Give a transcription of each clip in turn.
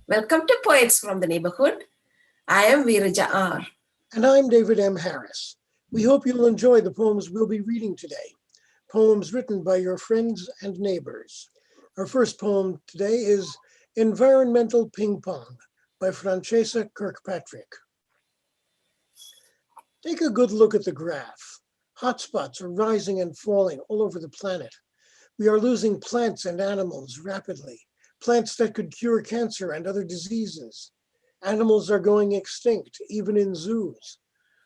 Welcome to Poets from the Neighborhood. I am VeerajaR. And I'm David M. Harris. We hope you'll enjoy the poems we'll be reading today, poems written by your friends and neighbors. Our first poem today is Environmental Pingpong by Franchesa Kirkpatrick. Take a good look at the graph. Hotspots are rising and falling all over the planet. We are losing plants and animals rapidly, plants that could cure cancer and other diseases. Animals are going extinct, even in zoos.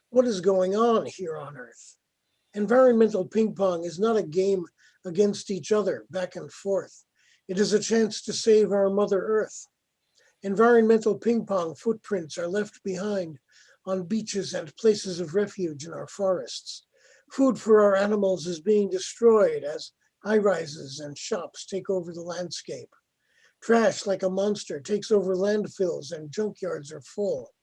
What is going on here on Earth? Environmental ping pong is not a game against each other, back and forth. It is a chance to save our Mother Earth. Environmental ping pong footprints are left behind on beaches and places of refuge in our forests. Food for our animals is being destroyed as high-rises and shops take over the landscape. Trash, like a monster, takes over landfills and junkyards are full.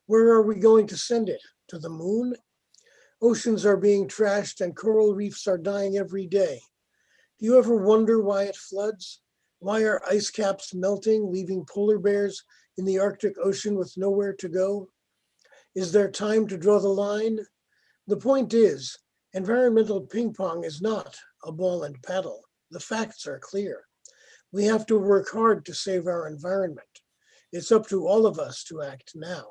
Where are we going to send it? To the moon? Oceans are being trashed and coral reefs are dying every day. Do you ever wonder why it floods? Why are ice caps melting, leaving polar bears in the Arctic Ocean with nowhere to go? Is there time to draw the line? The point is, environmental ping pong is not a ball and paddle. The facts are clear. We have to work hard to save our environment. It's up to all of us to act now.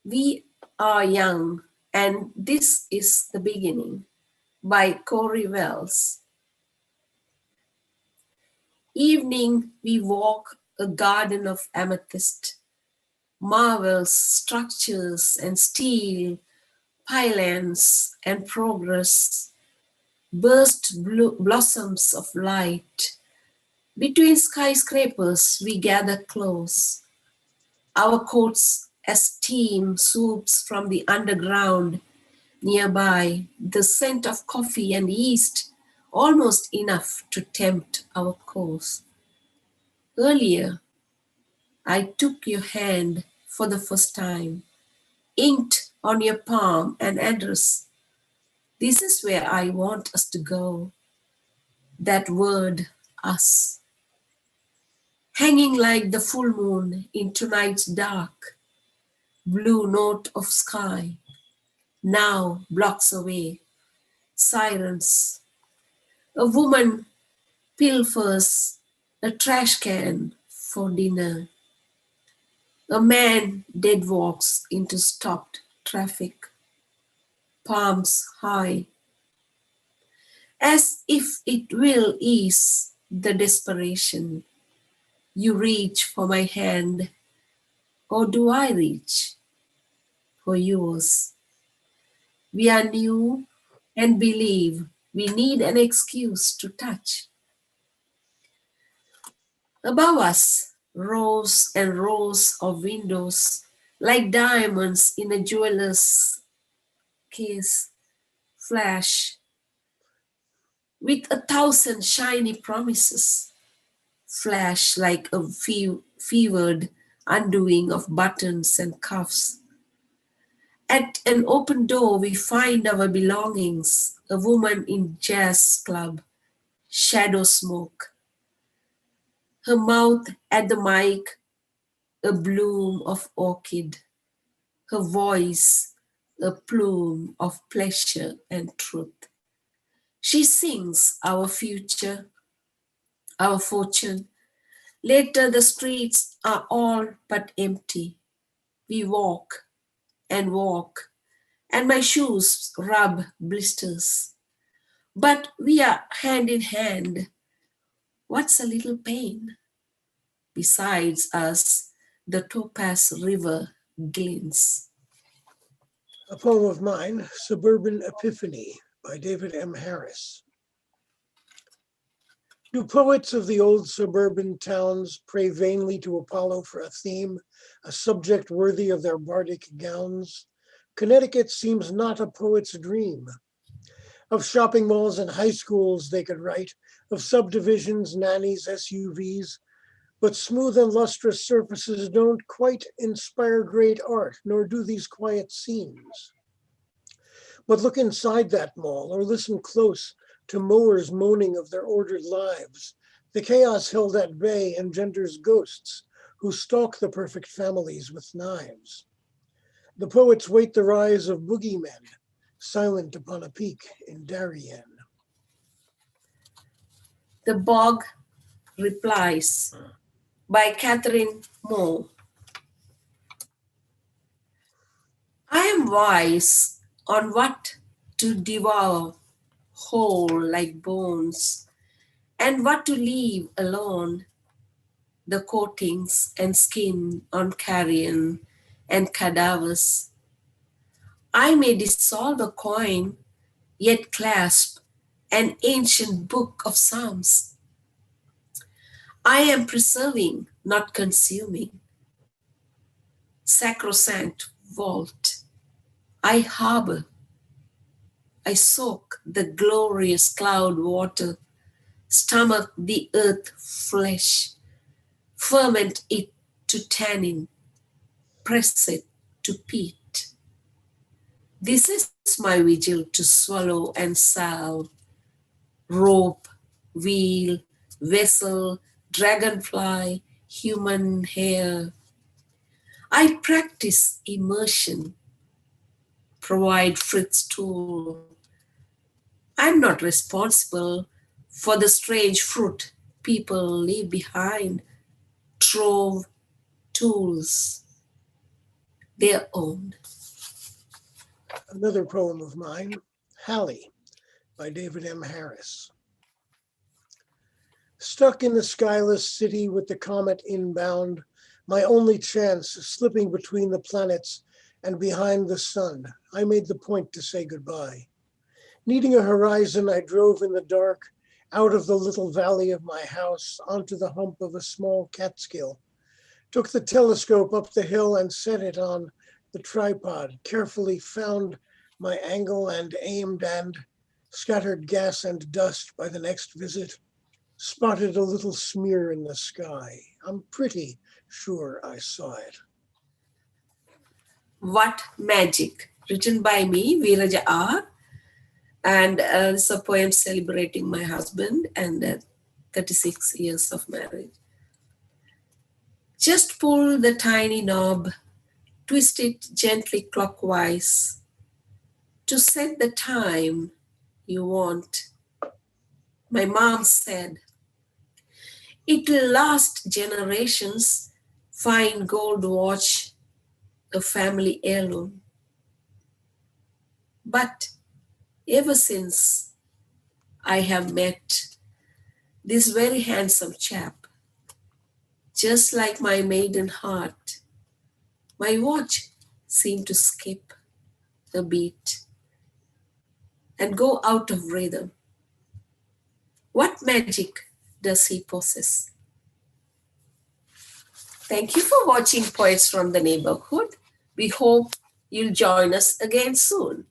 We are young, and this is the beginning, by Corey Wells. Evening, we walk a garden of amethyst, marvels, structures, and steel, pylons, and progress, burst blossoms of light. Between skyscrapers, we gather close. Our coats as steam swoops from the underground. Nearby, the scent of coffee and yeast, almost enough to tempt our course. Earlier, I took your hand for the first time, inked on your palm an address. This is where I want us to go. That word, us. Hanging like the full moon in tonight's dark, blue note of sky, now blocks away, sirens. A woman pilfers a trash can for dinner. A man dead walks into stopped traffic, palms high, as if it will ease the desperation. You reach for my hand, or do I reach for yours? We are new and believe we need an excuse to touch. Above us, rows and rows of windows, like diamonds in a jeweler's case, flash with 1,000 shiny promises, flash like a fevered undoing of buttons and cuffs. At an open door, we find our belongings, a woman in jazz club, shadow smoke. Her mouth at the mic, a bloom of orchid. Her voice, a plume of pleasure and truth. She sings our future, our fortune. Later the streets are all but empty. We walk, and my shoes rub blisters. But we are hand in hand. What's a little pain? Besides us, the topaz river glints. A poem of mine, Suburban Epiphany by David M. Harris. Do poets of the old suburban towns pray vainly to Apollo for a theme, a subject worthy of their bardic gowns? Connecticut seems not a poet's dream. Of shopping malls and high schools they could write, of subdivisions, nannies, SUVs, but smooth and lustrous surfaces don't quite inspire great art, nor do these quiet scenes. But look inside that mall or listen close to mowers moaning of their ordered lives. The chaos held at bay engenders ghosts who stalk the perfect families with knives. The poets wait the rise of boogeymen, silent upon a peak in Darien. The Bog Replies by Catherine Moore. I am wise on what to devour whole like bones, and what to leave alone, the coatings and skin on carrion and cadavers. I may dissolve a coin, yet clasp an ancient book of Psalms. I am preserving, not consuming. Sacrosanct vault. I harbor. I soak the glorious cloud water, stomach the earth flesh, ferment it to tannin, press it to peat. This is my vigil to swallow and salve, rope, wheel, vessel, dragonfly, human hair. I practice immersion, provide Fritz tool. I'm not responsible for the strange fruit people leave behind, trove tools, their own. Another poem of mine, Halley, by David M. Harris. Stuck in the skyless city with the comet inbound, my only chance slipping between the planets and behind the sun, I made the point to say goodbye. Needing a horizon, I drove in the dark, out of the little valley of my house, onto the hump of a small Catskill. Took the telescope up the hill and set it on the tripod, carefully found my angle and aimed, and scattered gas and dust by the next visit. Spotted a little smear in the sky. I'm pretty sure I saw it. What Magic, written by me, VeerajaR, and it's a poem celebrating my husband and 36 years of marriage. Just pull the tiny knob, twist it gently clockwise to set the time you want. My mom said, it will last generations, fine gold watch, a family heirloom. But ever since I have met this very handsome chap, just like my maiden heart, my watch seemed to skip a beat and go out of rhythm. What magic does he possess? Thank you for watching Poets from the Neighborhood. We hope you'll join us again soon.